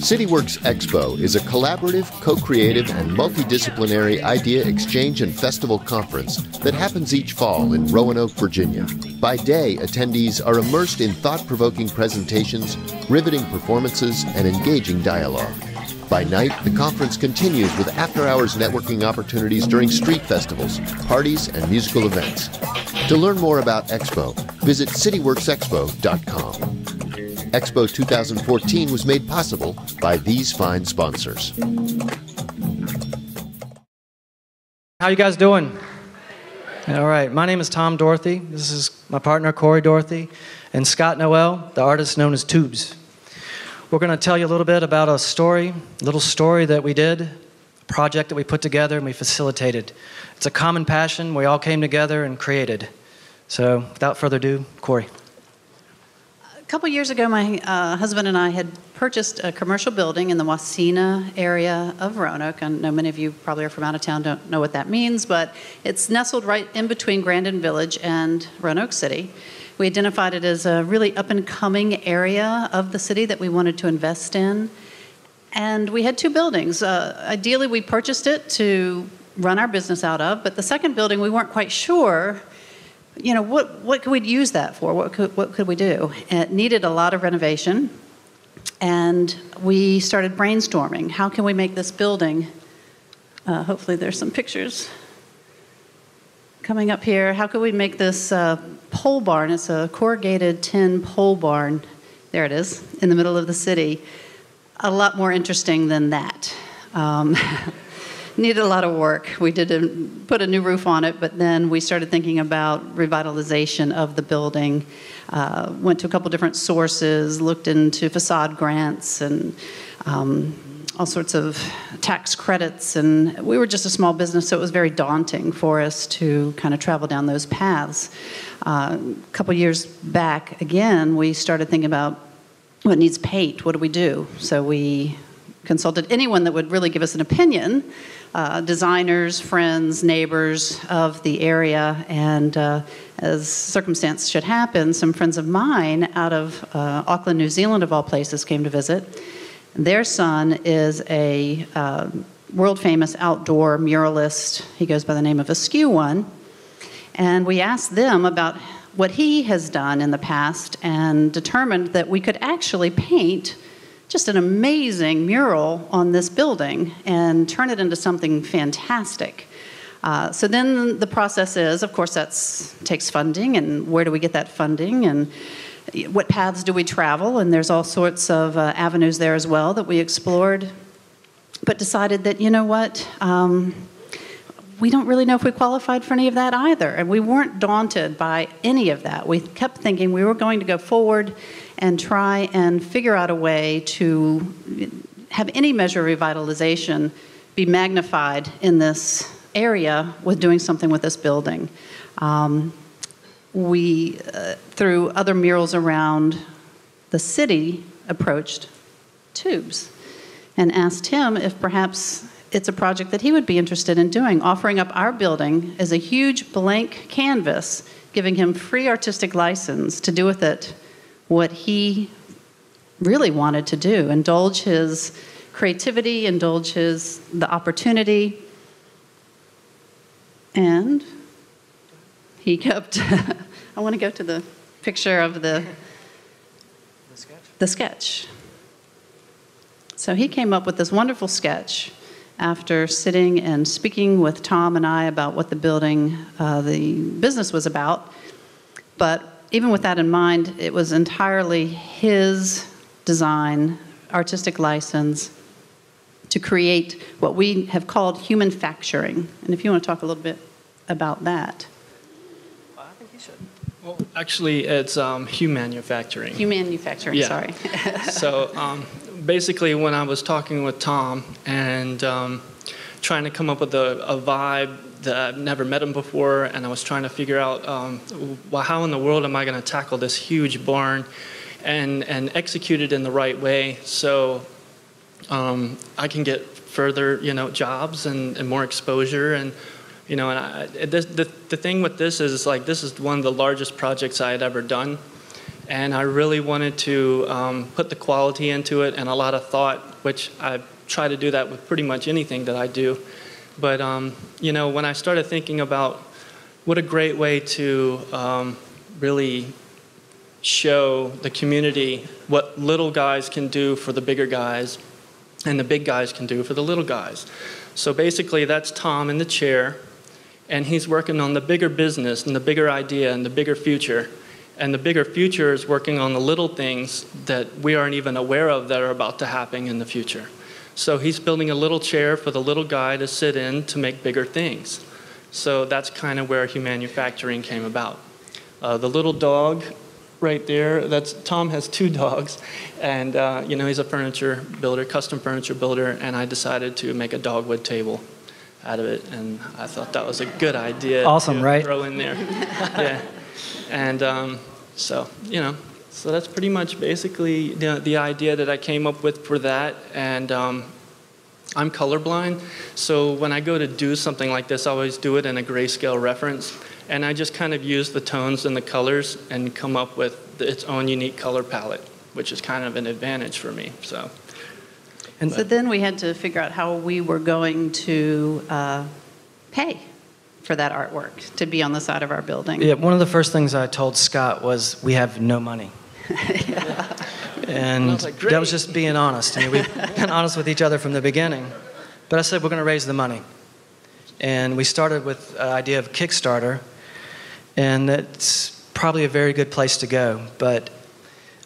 CityWorks Expo is a collaborative, co-creative, and multidisciplinary idea exchange and festival conference that happens each fall in Roanoke, Virginia. By day, attendees are immersed in thought-provoking presentations, riveting performances, and engaging dialogue. By night, the conference continues with after-hours networking opportunities during street festivals, parties, and musical events. To learn more about Expo, visit cityworksexpo.com. Expo 2014 was made possible by these fine sponsors. How you guys doing? All right, my name is Dorathy. This is my partner, Dorathy, and Scott Noel, the artist known as Toobz. We're going to tell you a little bit about a little story that we did, a project that we put together and we facilitated. It's a common passion we all came together and created. So without further ado, Corey. A couple years ago, my husband and I had purchased a commercial building in the Wasena area of Roanoke. I know many of you probably are from out of town, don't know what that means, but it's nestled right in between Grandin Village and Roanoke City. We identified it as a really up-and-coming area of the city that we wanted to invest in. And we had two buildings. Ideally, we purchased it to run our business out of, but the second building, we weren't quite sure, you know, what could we use that for? What could we do? It needed a lot of renovation, and we started brainstorming. How can we make this building? Hopefully there's some pictures coming up here. How could we make this pole barn? It's a corrugated tin pole barn. There it is, in the middle of the city. A lot more interesting than that. Needed a lot of work. We did put a new roof on it, but then we started thinking about revitalization of the building. Went to a couple different sources, looked into facade grants and all sorts of tax credits, and we were just a small business, so it was very daunting for us to kind of travel down those paths. A couple years back, again, we started thinking about what needs paint, what do we do? So we consulted anyone that would really give us an opinion, designers, friends, neighbors of the area, and as circumstance should happen, some friends of mine out of Auckland, New Zealand, of all places, came to visit. Their son is a world-famous outdoor muralist. He goes by the name of Askew One. And we asked them about what he has done in the past and determined that we could actually paint just an amazing mural on this building and turn it into something fantastic. So then the process is, of course, that takes funding, and where do we get that funding, and what paths do we travel? And there's all sorts of avenues there as well that we explored, but decided that, you know what, we don't really know if we qualified for any of that either. And we weren't daunted by any of that. We kept thinking we were going to go forward and try and figure out a way to have any measure of revitalization be magnified in this area with doing something with this building. We, through other murals around the city, approached Toobz and asked him if perhaps it's a project that he would be interested in doing, offering up our building as a huge blank canvas, giving him free artistic license to do with it what he really wanted to do, indulge his creativity, indulge the opportunity. And he kept, I want to go to the picture of the sketch. So he came up with this wonderful sketch after sitting and speaking with Tom and I about what the building, the business was about. But even with that in mind, it was entirely his design, artistic license, to create what we have called human facturing. And if you want to talk a little bit about that. I think you should. Well, actually, it's hue manufacturing. Hue manufacturing, yeah. Sorry. So basically, when I was talking with Tom and trying to come up with a vibe that I've never met him before, and I was trying to figure out, well, how in the world am I going to tackle this huge barn and execute it in the right way so I can get further, jobs and more exposure. And the thing with this is, like, this is one of the largest projects I had ever done. And I really wanted to put the quality into it and a lot of thought, which I try to do that with pretty much anything that I do. But, you know, when I started thinking about what a great way to really show the community what little guys can do for the bigger guys and the big guys can do for the little guys. So basically that's Tom in the chair, and he's working on the bigger business and the bigger idea and the bigger future. And the bigger future is working on the little things that we aren't even aware of that are about to happen in the future. So he's building a little chair for the little guy to sit in to make bigger things. So that's kind of where humanufacturing came about. The little dog right there, Tom has 2 dogs, and you know, he's a furniture builder, custom furniture builder, and I decided to make a dogwood table out of it, and I thought that was a good idea. Awesome, to right? Throw in there. Yeah. And so, you know, so that's pretty much basically the idea that I came up with for that. And I'm colorblind, so when I go to do something like this, I always do it in a grayscale reference. And I just kind of use the tones and the colors and come up with its own unique color palette, which is kind of an advantage for me. So then we had to figure out how we were going to pay for that artwork to be on the side of our building. Yeah, one of the first things I told Scott was, we have no money. Yeah. And I was like, that was just being honest. I mean, we've been honest with each other from the beginning. But I said, we're going to raise the money. And we started with the idea of Kickstarter, and it's probably a very good place to go. But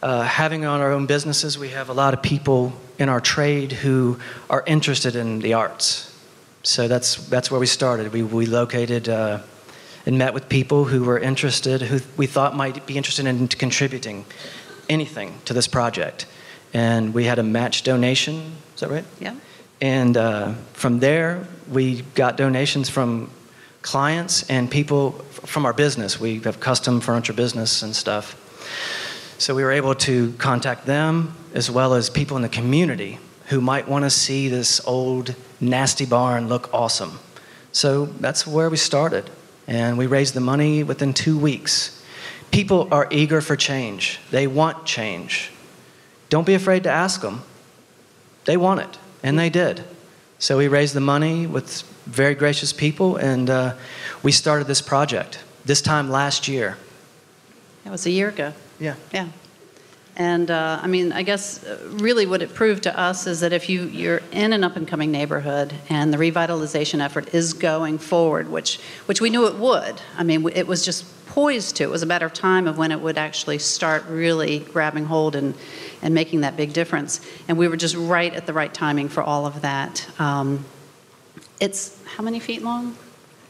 having on our own businesses, we have a lot of people in our trade who are interested in the arts. So that's where we started. We located and met with people who were interested, who we thought might be interested in contributing anything to this project. And we had a match donation, is that right? Yeah. And from there, we got donations from clients and people from our business. We have custom furniture business and stuff. So we were able to contact them as well as people in the community who might want to see this old nasty barn look awesome. So that's where we started. And we raised the money within 2 weeks. People are eager for change. They want change. Don't be afraid to ask them. They want it, and they did. So we raised the money with very gracious people, and we started this project this time last year. That was a year ago. Yeah. Yeah. And I mean, I guess really what it proved to us is that if you're in an up-and-coming neighborhood and the revitalization effort is going forward, which we knew it would. I mean, it was just poised to. It was a matter of time of when it would actually start really grabbing hold and making that big difference. And we were just right at the right timing for all of that. It's how many feet long?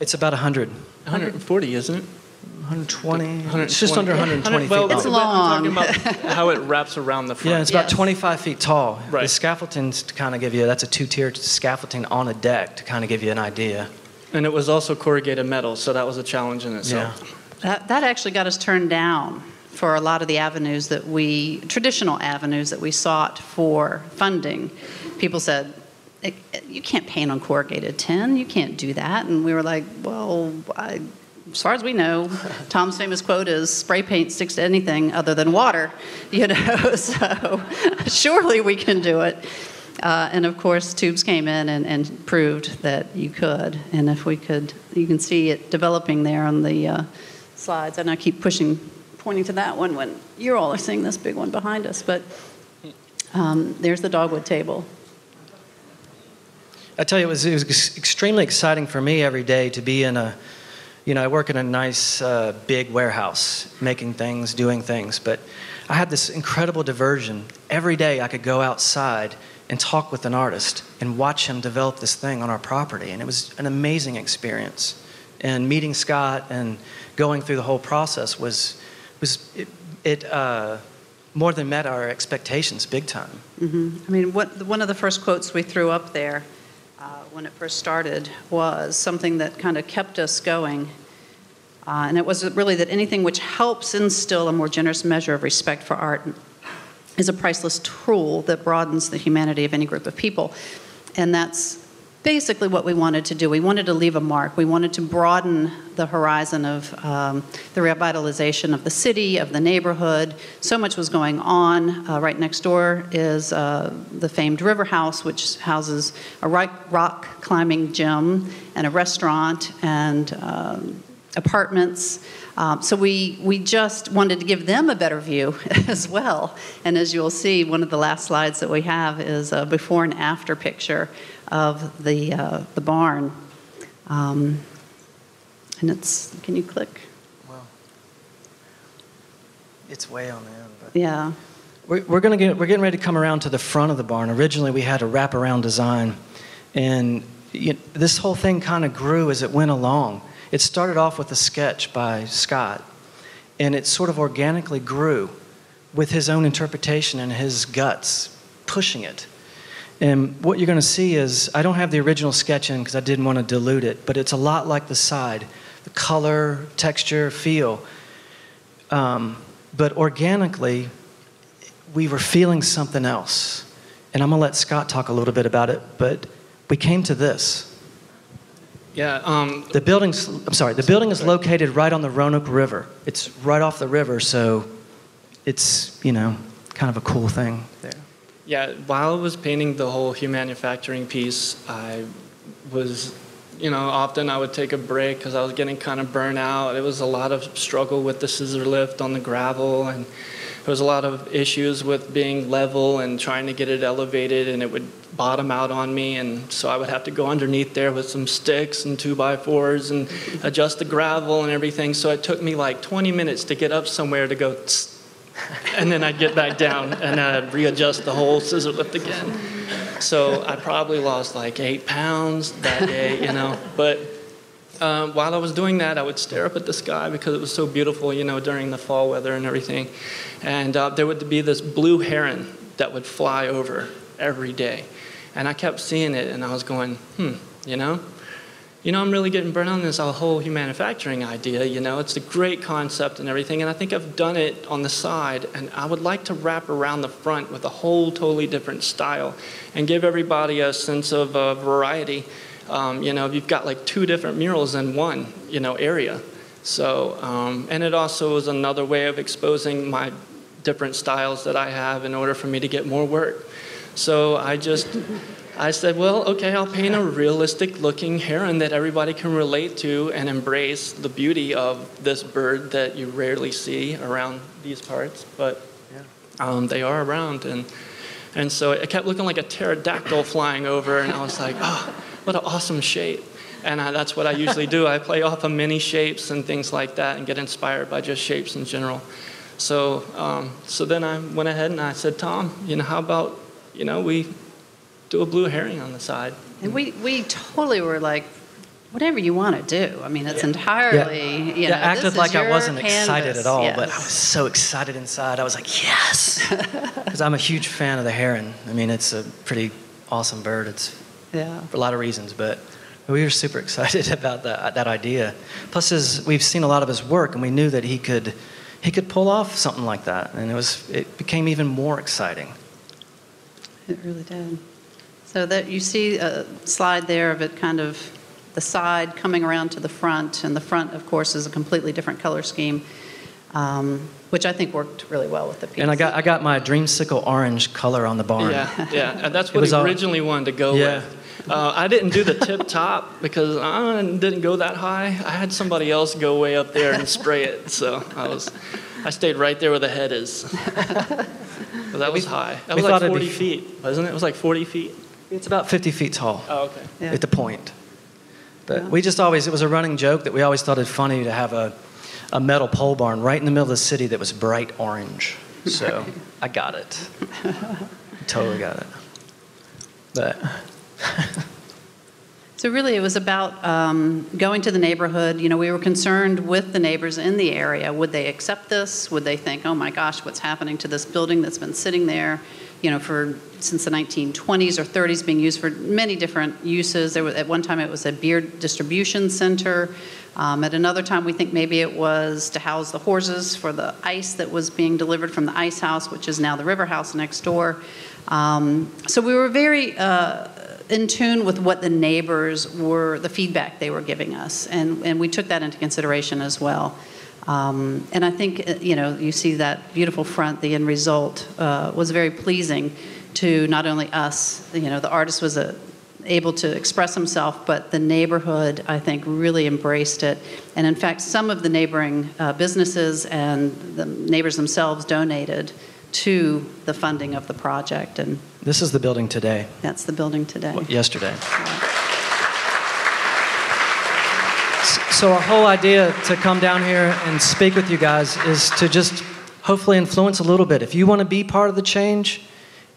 It's about 100. 140, isn't it? 120. It's just under 120 feet long. It's long. I'm talking about how it wraps around the front. Yeah, it's about 25 feet tall. Right. The scaffolding's to kind of give you, that's a 2-tiered scaffolding on a deck to kind of give you an idea. And it was also corrugated metal, so that was a challenge in itself. Yeah. That actually got us turned down for a lot of the avenues that traditional avenues that we sought for funding. People said, you can't paint on corrugated tin, you can't do that. And we were like, well, as far as we know, Tom's famous quote is, spray paint sticks to anything other than water, you know, so surely we can do it. And of course, Toobz came in and proved that you could. And if we could, you can see it developing there on the slides. And I keep pointing to that one when you all are seeing this big one behind us. But there's the dogwood table. I tell you, it was extremely exciting for me every day to be in I work in a nice big warehouse, making things, doing things, but I had this incredible diversion. Every day I could go outside and talk with an artist and watch him develop this thing on our property, and it was an amazing experience. And meeting Scott and going through the whole process was more than met our expectations big time. Mm-hmm. I mean, one of the first quotes we threw up there when it first started was something that kind of kept us going. And it was really that anything which helps instill a more generous measure of respect for art is a priceless tool that broadens the humanity of any group of people. And that's basically what we wanted to do. We wanted to leave a mark. We wanted to broaden the horizon of the revitalization of the city, of the neighborhood. So much was going on. Right next door is the famed River House, which houses a rock climbing gym and a restaurant and apartments. So we just wanted to give them a better view as well. And as you'll see, one of the last slides that we have is a before and after picture of the barn. And it's, can you click? Well, it's way on the end. But Yeah. we're getting ready to come around to the front of the barn. Originally, we had a wraparound design, and this whole thing kind of grew as it went along. It started off with a sketch by Scott, and it sort of organically grew with his own interpretation and his guts pushing it. And what you're going to see is, I don't have the original sketch in because I didn't want to dilute it, but it's a lot like the side. The color, texture, feel. But organically, we were feeling something else. And I'm going to let Scott talk a little bit about it, but we came to this. Yeah. The building is located right on the Roanoke River. It's right off the river, so it's, kind of a cool thing there. Yeah, while I was painting the whole hue manufacturing piece, I was, often I would take a break because I was getting kind of burnt out. It was a lot of struggle with the scissor lift on the gravel, and there was a lot of issues with being level and trying to get it elevated, and it would bottom out on me, and so I would have to go underneath there with some sticks and 2x4s and adjust the gravel and everything. So it took me like 20 minutes to get up somewhere to go tss, and then I'd get back down and I'd readjust the whole scissor lift again. So I probably lost like 8 pounds that day, But while I was doing that, I would stare up at the sky because it was so beautiful, during the fall weather and everything. And there would be this blue heron that would fly over every day. And I kept seeing it, and I was going, I'm really getting burnt on this whole hue manufacturing idea, It's a great concept and everything, and I think I've done it on the side, and I would like to wrap around the front with a whole totally different style and give everybody a sense of variety. You've got like 2 different murals in one, area. So, and it also was another way of exposing my different styles that I have in order for me to get more work. So I said, well, okay, I'll paint a realistic looking heron that everybody can relate to and embrace the beauty of this bird that you rarely see around these parts, but they are around. And so it kept looking like a pterodactyl flying over, and I was like, oh, what an awesome shape. And that's what I usually do. I play off of many shapes and things like that and get inspired by just shapes in general. So then I went ahead and I said, Tom, how about, we do a blue herring on the side. And we totally were like, whatever you want to do. I mean, it's entirely, I acted like I wasn't excited at all, yes. but I was so excited inside. I was like, yes! Because I'm a huge fan of the heron. I mean, it's a pretty awesome bird. It's for a lot of reasons, but we were super excited about that idea. Plus, we've seen a lot of his work, and we knew that he could pull off something like that, and it became even more exciting. It really did. So that you see a slide there of it kind of the side coming around to the front, and the front, of course, is a completely different color scheme, which I think worked really well with the piece. And I got my dreamsicle orange color on the barn. Yeah, and that's what he originally wanted to go with. I didn't do the tip top because I didn't go that high. I had somebody else go way up there and spray it, so I stayed right there where the head is. But that was high. That was like 40 feet, wasn't it? It was like 40 feet. It's about 50 feet tall. Oh, okay. Yeah. At the point. But it was a running joke that we always thought it funny to have a metal pole barn right in the middle of the city that was bright orange. So I got it. Totally got it. But So really it was about going to the neighborhood. We were concerned with the neighbors in the area. Would they accept this? Would they think, oh my gosh, what's happening to this building that's been sitting there, since the 1920s or 30s, being used for many different uses. At one time it was a beer distribution center. At another time we think maybe it was to house the horses for the ice that was being delivered from the ice house, which is now the River House next door. So we were very in tune with what the neighbors were, the feedback they were giving us, and we took that into consideration as well. And I think, you see that beautiful front, the end result was very pleasing to not only us, the artist was able to express himself, but the neighborhood, I think, really embraced it. And in fact, some of the neighboring businesses and the neighbors themselves donated to the funding of the project. And this is the building today. That's the building today. Well, yesterday. So our whole idea to come down here and speak with you guys is to just hopefully influence a little bit. If you want to be part of the change,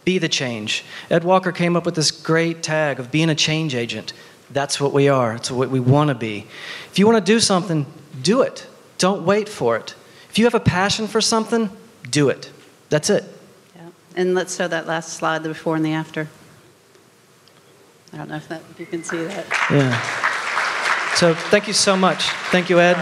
be the change. Ed Walker came up with this great tag of being a change agent. That's what we are. It's what we want to be. If you want to do something, do it. Don't wait for it. If you have a passion for something, do it. That's it. Yeah. And let's show that last slide, the before and the after. I don't know if you can see that. Yeah. So thank you so much. Thank you, Ed.